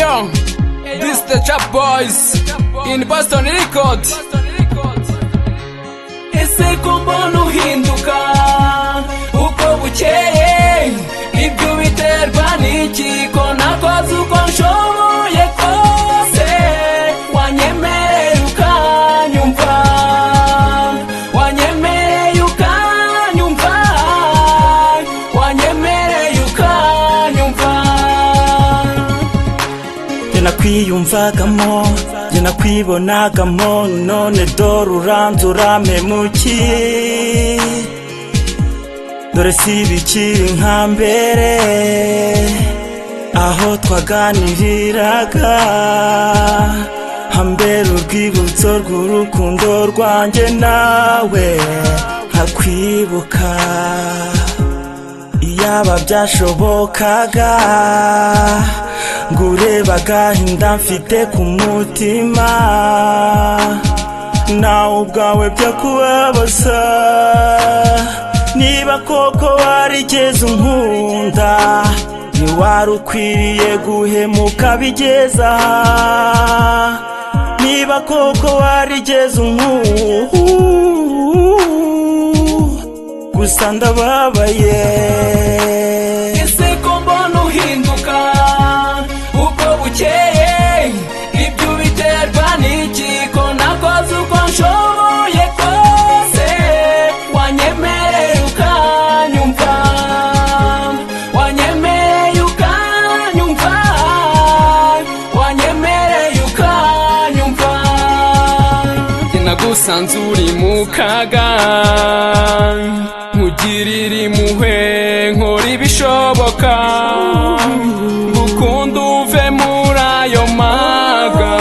yo, this the Trap Boys in Boston Record. Ese ko mbona uhinduka uko bukeye, ibyo biterwa n'iki? Ko nakoze uko nshoboye kose, wanyemereye ukanyumva, wanyemereye ukanyumva, wanyemereye ukanyumva. Jye nakwiyumvagamo, jye nakwibonagamo, none dore uranzura mpemuki. Dore si bikiri nka mbere, aho twaganiriraga hambere urwibutso rw'urukundo rwanjye nawe nkakwibuka. Iyaba byashobokaga ngureba agahinda mfite ku mutima, nawe ubwawe byakubabaza. Niba koko warigeze unkunda, ntiwari ukwiriye guhemuka bigeza. Niba koko warigeze unkunda, gusa ndababaye. Ese ko mbona uhinduka uko bukeye, ibyo biterwa n'iki? Ko nakoze uko nshoboye kose, wanyemereye ukanyumva, wanyemereye ukanyumva, wanyemereye ukanyumva. Jye nagusanze uri mu kaga, nkugirira impuhwe, nkora ibishoboka, ngukunda uve muri ayo maga.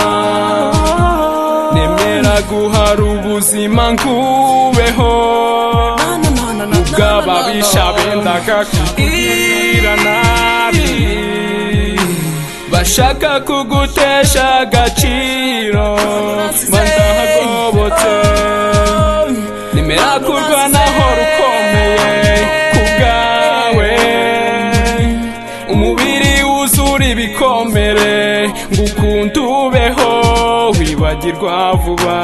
Nemera guhara ubuzima ngubeho, ubw'ababisha bendaga kukugirira nabi, bashaka kugutesha agaciro, bandahagobotse. Nemera kurwanaho rukomeye kubwawe, umubiri wuzura ibikomere, ngukunda ubeho wibagirwa vuba.